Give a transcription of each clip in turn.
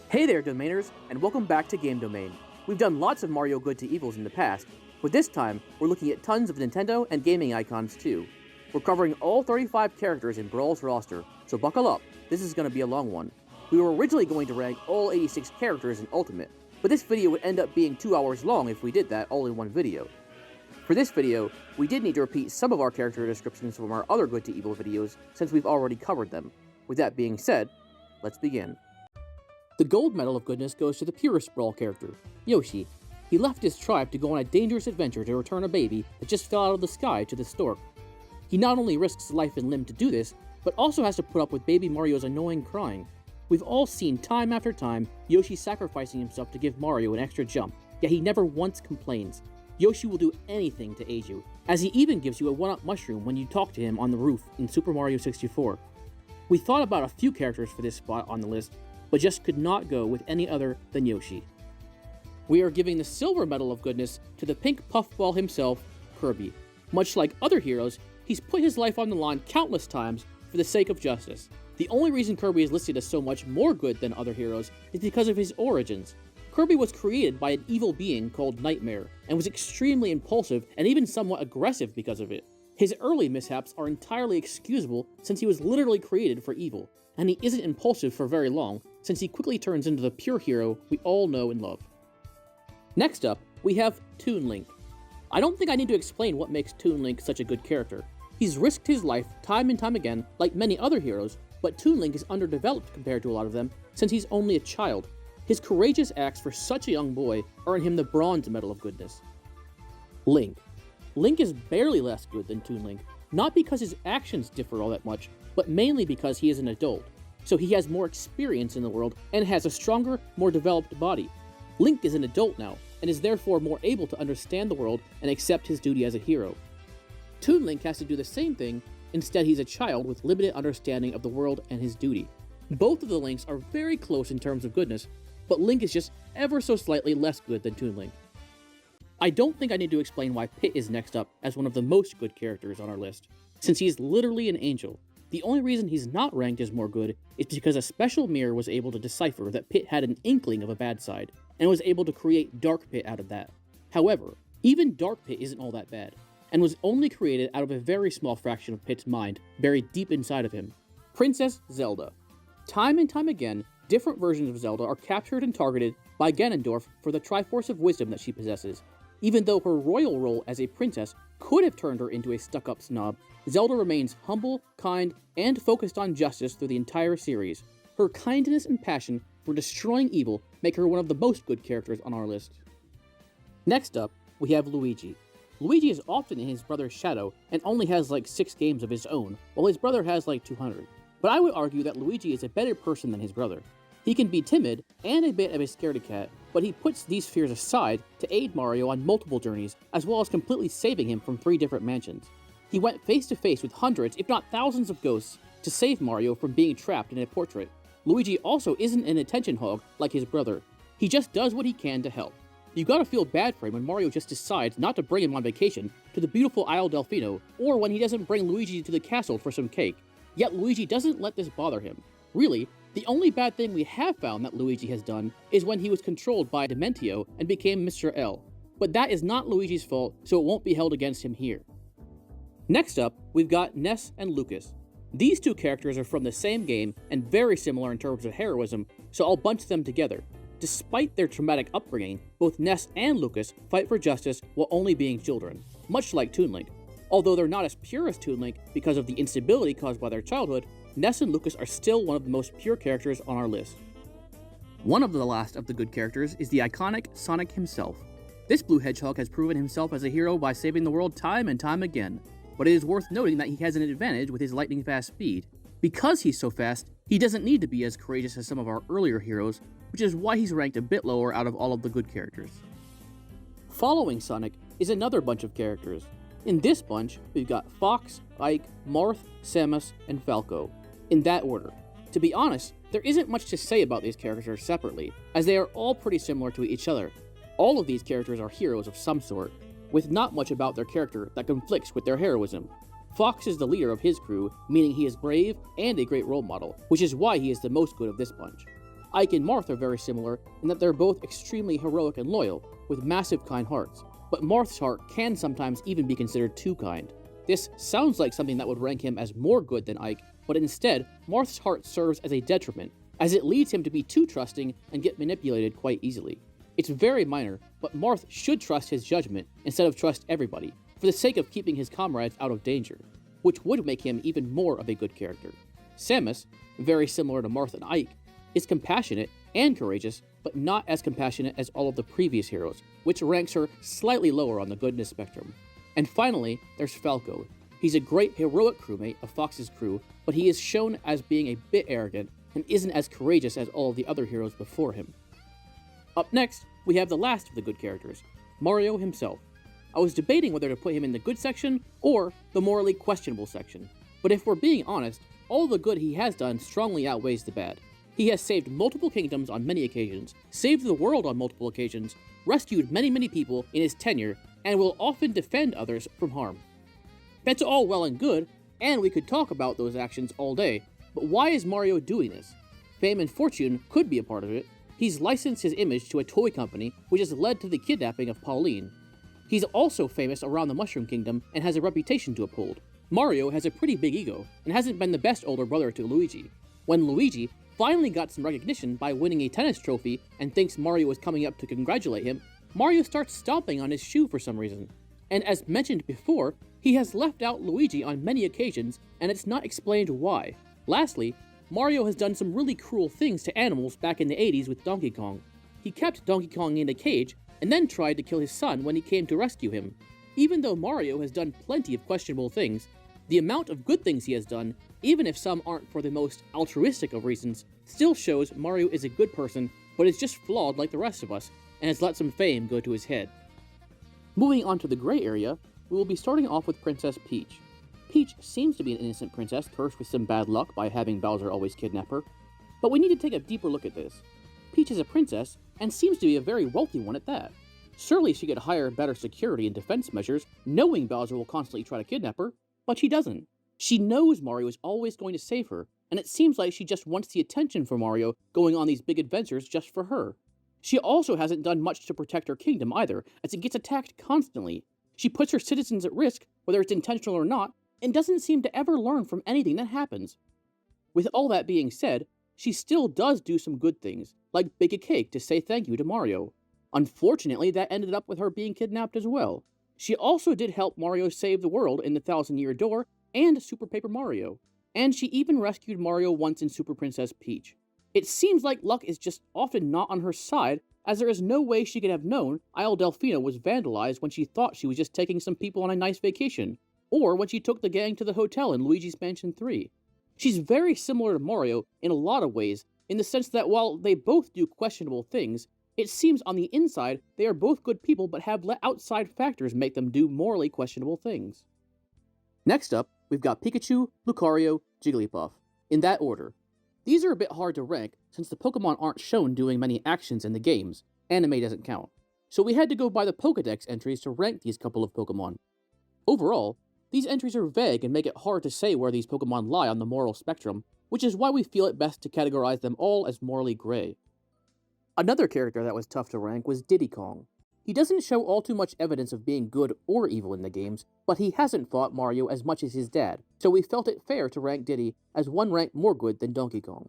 Hey there, Domainers, and welcome back to Game Domain. We've done lots of Mario Good to Evils in the past, but this time, we're looking at tons of Nintendo and gaming icons too. We're covering all 35 characters in Brawl's roster, so buckle up, this is going to be a long one. We were originally going to rank all 86 characters in Ultimate, but this video would end up being 2 hours long if we did that all in one video. For this video, we did need to repeat some of our character descriptions from our other Good to Evil videos, since we've already covered them. With that being said, let's begin. The gold medal of goodness goes to the purest Brawl character, Yoshi. He left his tribe to go on a dangerous adventure to return a baby that just fell out of the sky to the stork. He not only risks life and limb to do this, but also has to put up with baby Mario's annoying crying. We've all seen time after time Yoshi sacrificing himself to give Mario an extra jump, yet he never once complains. Yoshi will do anything to aid you, as he even gives you a 1-up mushroom when you talk to him on the roof in Super Mario 64. We thought about a few characters for this spot on the list, but just could not go with any other than Yoshi. We are giving the silver medal of goodness to the pink puffball himself, Kirby. Much like other heroes, he's put his life on the line countless times for the sake of justice. The only reason Kirby is listed as so much more good than other heroes is because of his origins. Kirby was created by an evil being called Nightmare, and was extremely impulsive and even somewhat aggressive because of it. His early mishaps are entirely excusable since he was literally created for evil, and he isn't impulsive for very long since he quickly turns into the pure hero we all know and love. Next up, we have Toon Link. I don't think I need to explain what makes Toon Link such a good character. He's risked his life time and time again, like many other heroes, but Toon Link is underdeveloped compared to a lot of them since he's only a child. His courageous acts for such a young boy earn him the bronze medal of goodness. Link. Link is barely less good than Toon Link, not because his actions differ all that much, but mainly because he is an adult, so he has more experience in the world and has a stronger, more developed body. Link is an adult now, and is therefore more able to understand the world and accept his duty as a hero. Toon Link has to do the same thing, instead he's a child with limited understanding of the world and his duty. Both of the Links are very close in terms of goodness, but Link is just ever so slightly less good than Toon Link. I don't think I need to explain why Pit is next up as one of the most good characters on our list, since he is literally an angel. The only reason he's not ranked as more good is because a special mirror was able to decipher that Pit had an inkling of a bad side, and was able to create Dark Pit out of that. However, even Dark Pit isn't all that bad, and was only created out of a very small fraction of Pit's mind, buried deep inside of him. Princess Zelda. Time and time again, different versions of Zelda are captured and targeted by Ganondorf for the Triforce of Wisdom that she possesses. Even though her royal role as a princess could have turned her into a stuck-up snob, Zelda remains humble, kind, and focused on justice through the entire series. Her kindness and passion for destroying evil make her one of the most good characters on our list. Next up, we have Luigi. Luigi is often in his brother's shadow and only has like 6 games of his own, while his brother has like 200. But I would argue that Luigi is a better person than his brother. He can be timid and a bit of a scaredy cat, but he puts these fears aside to aid Mario on multiple journeys, as well as completely saving him from 3 different mansions. He went face to face with hundreds, if not thousands of ghosts to save Mario from being trapped in a portrait. Luigi also isn't an attention hog like his brother. He just does what he can to help. You gotta feel bad for him when Mario just decides not to bring him on vacation to the beautiful Isle Delfino, or when he doesn't bring Luigi to the castle for some cake. Yet Luigi doesn't let this bother him. Really, the only bad thing we have found that Luigi has done is when he was controlled by Dementio and became Mr. L. But that is not Luigi's fault, so it won't be held against him here. Next up, we've got Ness and Lucas. These 2 characters are from the same game and very similar in terms of heroism, so I'll bunch them together. Despite their traumatic upbringing, both Ness and Lucas fight for justice while only being children, much like Toon Link. Although they're not as pure as Toon Link because of the instability caused by their childhood, Ness and Lucas are still one of the most pure characters on our list. One of the last of the good characters is the iconic Sonic himself. This blue hedgehog has proven himself as a hero by saving the world time and time again, but it is worth noting that he has an advantage with his lightning-fast speed. Because he's so fast, he doesn't need to be as courageous as some of our earlier heroes, which is why he's ranked a bit lower out of all of the good characters. Following Sonic is another bunch of characters. In this bunch, we've got Fox, Ike, Marth, Samus, and Falco, in that order. To be honest, there isn't much to say about these characters separately, as they are all pretty similar to each other. All of these characters are heroes of some sort, with not much about their character that conflicts with their heroism. Fox is the leader of his crew, meaning he is brave and a great role model, which is why he is the most good of this bunch. Ike and Marth are very similar in that they're both extremely heroic and loyal, with massive kind hearts, but Marth's heart can sometimes even be considered too kind. This sounds like something that would rank him as more good than Ike, but instead, Marth's heart serves as a detriment, as it leads him to be too trusting and get manipulated quite easily. It's very minor, but Marth should trust his judgment instead of trust everybody, for the sake of keeping his comrades out of danger, which would make him even more of a good character. Samus, very similar to Marth and Ike, is compassionate and courageous, but not as compassionate as all of the previous heroes, which ranks her slightly lower on the goodness spectrum. And finally, there's Falco. He's a great heroic crewmate of Fox's crew, but he is shown as being a bit arrogant and isn't as courageous as all of the other heroes before him. Up next, we have the last of the good characters, Mario himself. I was debating whether to put him in the good section or the morally questionable section, but if we're being honest, all the good he has done strongly outweighs the bad. He has saved multiple kingdoms on many occasions, saved the world on multiple occasions, rescued many people in his tenure, and will often defend others from harm. That's all well and good, and we could talk about those actions all day, but why is Mario doing this? Fame and fortune could be a part of it. He's licensed his image to a toy company, which has led to the kidnapping of Pauline. He's also famous around the Mushroom Kingdom and has a reputation to uphold. Mario has a pretty big ego, and hasn't been the best older brother to Luigi. When Luigi finally got some recognition by winning a tennis trophy and thinks Mario was coming up to congratulate him, Mario starts stomping on his shoe for some reason. And as mentioned before, he has left out Luigi on many occasions, and it's not explained why. Lastly, Mario has done some really cruel things to animals back in the 80s with Donkey Kong. He kept Donkey Kong in a cage, and then tried to kill his son when he came to rescue him. Even though Mario has done plenty of questionable things, the amount of good things he has done, even if some aren't for the most altruistic of reasons, still shows Mario is a good person, but is just flawed like the rest of us, and has let some fame go to his head. Moving on to the gray area, we will be starting off with Princess Peach. Peach seems to be an innocent princess cursed with some bad luck by having Bowser always kidnap her, but we need to take a deeper look at this. Peach is a princess, and seems to be a very wealthy one at that. Surely she could hire better security and defense measures, knowing Bowser will constantly try to kidnap her, but she doesn't. She knows Mario is always going to save her, and it seems like she just wants the attention from Mario going on these big adventures just for her. She also hasn't done much to protect her kingdom either, as it gets attacked constantly. She puts her citizens at risk, whether it's intentional or not, and doesn't seem to ever learn from anything that happens. With all that being said, she still does do some good things, like bake a cake to say thank you to Mario. Unfortunately, that ended up with her being kidnapped as well. She also did help Mario save the world in the Thousand-Year Door and Super Paper Mario, and she even rescued Mario once in Super Princess Peach. It seems like luck is just often not on her side, as there is no way she could have known Isle Delfino was vandalized when she thought she was just taking some people on a nice vacation, or when she took the gang to the hotel in Luigi's Mansion 3. She's very similar to Mario in a lot of ways, in the sense that while they both do questionable things, it seems on the inside they are both good people but have let outside factors make them do morally questionable things. Next up, we've got Pikachu, Lucario, Jigglypuff, in that order. These are a bit hard to rank since the Pokemon aren't shown doing many actions in the games. Anime doesn't count. So we had to go by the Pokédex entries to rank these couple of Pokemon. Overall, these entries are vague and make it hard to say where these Pokemon lie on the moral spectrum, which is why we feel it best to categorize them all as morally gray. Another character that was tough to rank was Diddy Kong. He doesn't show all too much evidence of being good or evil in the games, but he hasn't fought Mario as much as his dad, so we felt it fair to rank Diddy as one rank more good than Donkey Kong.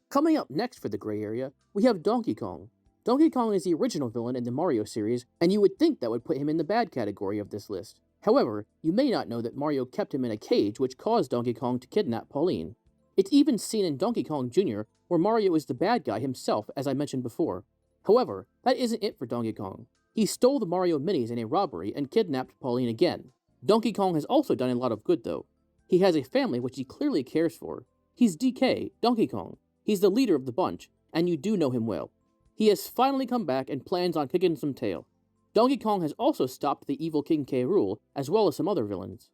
Coming up next for the gray area, we have Donkey Kong. Donkey Kong is the original villain in the Mario series, and you would think that would put him in the bad category of this list. However, you may not know that Mario kept him in a cage which caused Donkey Kong to kidnap Pauline. It's even seen in Donkey Kong Jr., where Mario is the bad guy himself, as I mentioned before. However, that isn't it for Donkey Kong. He stole the Mario minis in a robbery and kidnapped Pauline again. Donkey Kong has also done a lot of good though. He has a family which he clearly cares for. He's DK, Donkey Kong. He's the leader of the bunch, and you do know him well. He has finally come back and plans on kicking some tail. Donkey Kong has also stopped the evil King K. Rool, as well as some other villains.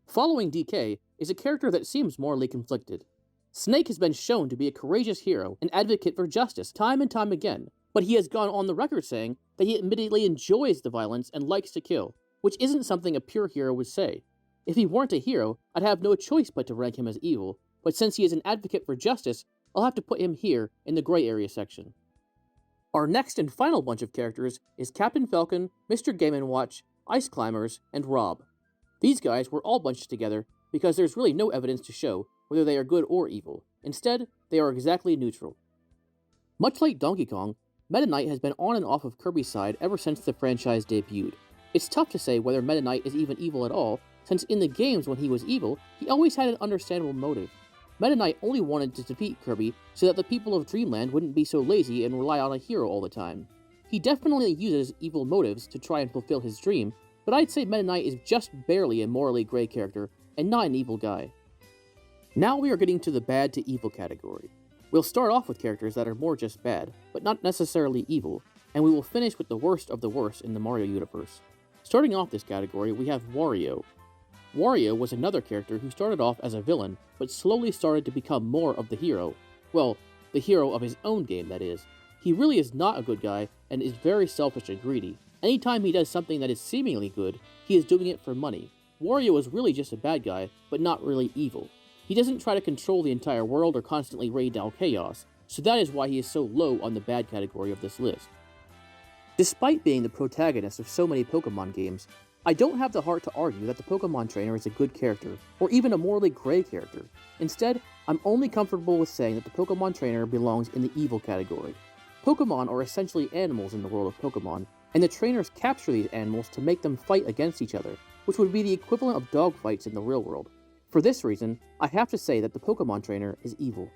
Following DK is a character that seems morally conflicted. Snake has been shown to be a courageous hero and advocate for justice time and time again, but he has gone on the record saying that he admittedly enjoys the violence and likes to kill, which isn't something a pure hero would say. If he weren't a hero, I'd have no choice but to rank him as evil, but since he is an advocate for justice, I'll have to put him here in the gray area section. Our next and final bunch of characters is Captain Falcon, Mr. Game & Watch, Ice Climbers, and Rob. These guys were all bunched together because there's really no evidence to show whether they are good or evil. Instead, they are exactly neutral. Much like Donkey Kong, Meta Knight has been on and off of Kirby's side ever since the franchise debuted. It's tough to say whether Meta Knight is even evil at all, since in the games when he was evil, he always had an understandable motive. Meta Knight only wanted to defeat Kirby so that the people of Dreamland wouldn't be so lazy and rely on a hero all the time. He definitely uses evil motives to try and fulfill his dream, but I'd say Meta Knight is just barely a morally gray character and not an evil guy. Now we are getting to the bad to evil category. We'll start off with characters that are more just bad, but not necessarily evil, and we will finish with the worst of the worst in the Mario universe. Starting off this category, we have Wario. Wario was another character who started off as a villain, but slowly started to become more of the hero. Well, the hero of his own game, that is. He really is not a good guy, and is very selfish and greedy. Anytime he does something that is seemingly good, he is doing it for money. Wario is really just a bad guy, but not really evil. He doesn't try to control the entire world or constantly raid down chaos, so that is why he is so low on the bad category of this list. Despite being the protagonist of so many Pokemon games, I don't have the heart to argue that the Pokemon Trainer is a good character, or even a morally gray character. Instead, I'm only comfortable with saying that the Pokemon Trainer belongs in the evil category. Pokemon are essentially animals in the world of Pokemon, and the trainers capture these animals to make them fight against each other, which would be the equivalent of dogfights in the real world. For this reason, I have to say that the Pokemon Trainer is evil.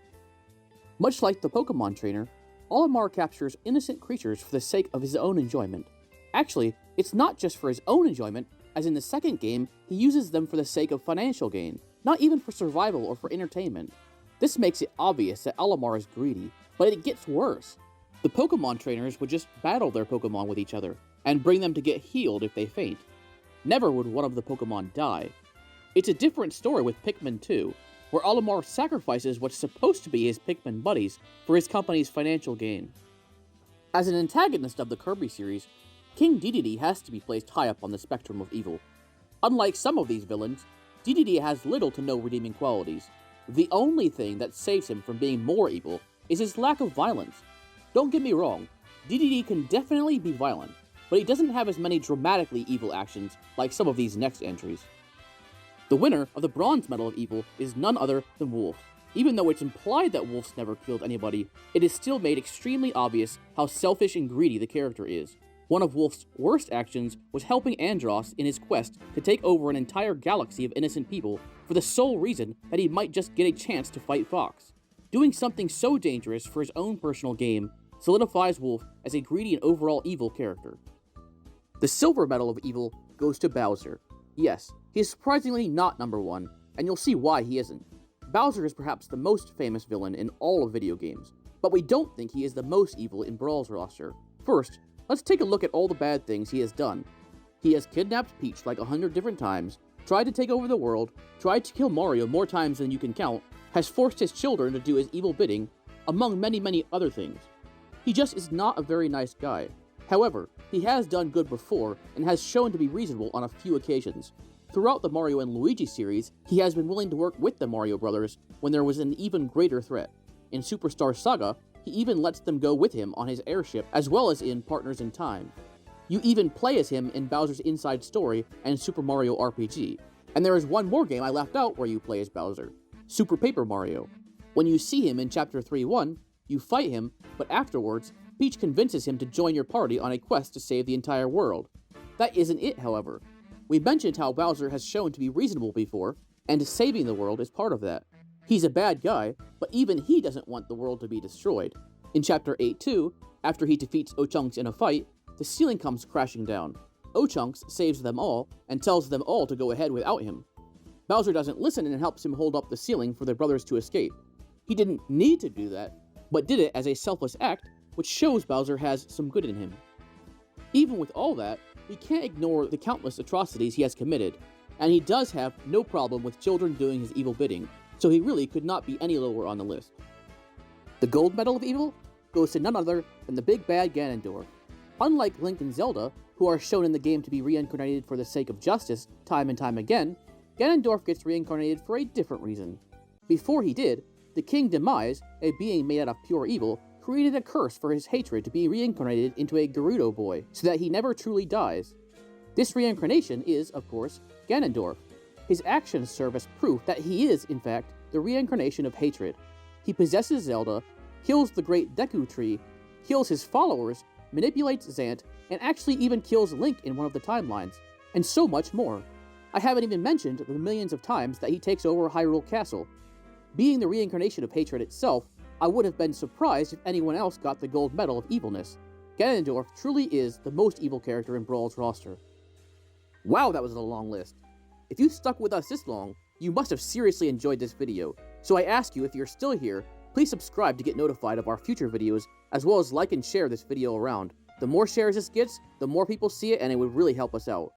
Much like the Pokemon Trainer, Olimar captures innocent creatures for the sake of his own enjoyment. Actually, it's not just for his own enjoyment, as in the second game, he uses them for the sake of financial gain, not even for survival or for entertainment. This makes it obvious that Olimar is greedy, but it gets worse. The Pokemon trainers would just battle their Pokemon with each other, and bring them to get healed if they faint. Never would one of the Pokemon die. It's a different story with Pikmin 2, where Olimar sacrifices what's supposed to be his Pikmin buddies for his company's financial gain. As an antagonist of the Kirby series, King Dedede has to be placed high up on the spectrum of evil. Unlike some of these villains, Dedede has little to no redeeming qualities. The only thing that saves him from being more evil is his lack of violence. Don't get me wrong, Dedede can definitely be violent, but he doesn't have as many dramatically evil actions like some of these next entries. The winner of the Bronze Medal of Evil is none other than Wolf. Even though it's implied that Wolf's never killed anybody, it is still made extremely obvious how selfish and greedy the character is. One of Wolf's worst actions was helping Andross in his quest to take over an entire galaxy of innocent people for the sole reason that he might just get a chance to fight Fox. Doing something so dangerous for his own personal gain solidifies Wolf as a greedy and overall evil character. The Silver Medal of Evil goes to Bowser. Yes, he is surprisingly not number one, and you'll see why he isn't. Bowser is perhaps the most famous villain in all of video games, but we don't think he is the most evil in Brawl's roster. First, let's take a look at all the bad things he has done. He has kidnapped Peach like 100 different times, tried to take over the world, tried to kill Mario more times than you can count, has forced his children to do his evil bidding, among many other things. He just is not a very nice guy. However, he has done good before, and has shown to be reasonable on a few occasions. Throughout the Mario and Luigi series, he has been willing to work with the Mario brothers when there was an even greater threat. In Superstar Saga, he even lets them go with him on his airship, as well as in Partners in Time. You even play as him in Bowser's Inside Story and Super Mario RPG. And there is one more game I left out where you play as Bowser, Super Paper Mario. When you see him in Chapter 3-1, you fight him, but afterwards, Peach convinces him to join your party on a quest to save the entire world. That isn't it, however. We mentioned how Bowser has shown to be reasonable before, and saving the world is part of that. He's a bad guy, but even he doesn't want the world to be destroyed. In Chapter 8-2, after he defeats Ochunks in a fight, the ceiling comes crashing down. Ochunks saves them all, and tells them all to go ahead without him. Bowser doesn't listen and helps him hold up the ceiling for their brothers to escape. He didn't need to do that, but did it as a selfless act, which shows Bowser has some good in him. Even with all that, we can't ignore the countless atrocities he has committed, and he does have no problem with children doing his evil bidding, so he really could not be any lower on the list. The Gold Medal of Evil goes to none other than the big bad Ganondorf. Unlike Link and Zelda, who are shown in the game to be reincarnated for the sake of justice time and time again, Ganondorf gets reincarnated for a different reason. Before he did, The King Demise, a being made out of pure evil, created a curse for his hatred to be reincarnated into a Gerudo boy, so that he never truly dies. This reincarnation is, of course, Ganondorf. His actions serve as proof that he is, in fact, the reincarnation of hatred. He possesses Zelda, kills the Great Deku Tree, kills his followers, manipulates Zant, and actually even kills Link in one of the timelines, and so much more. I haven't even mentioned the millions of times that he takes over Hyrule Castle. Being the reincarnation of hatred itself, I would have been surprised if anyone else got the gold medal of evilness. Ganondorf truly is the most evil character in Brawl's roster. Wow, that was a long list. If you stuck with us this long, you must have seriously enjoyed this video, so I ask you, if you're still here, please subscribe to get notified of our future videos, as well as like and share this video around. The more shares this gets, the more people see it, and it would really help us out.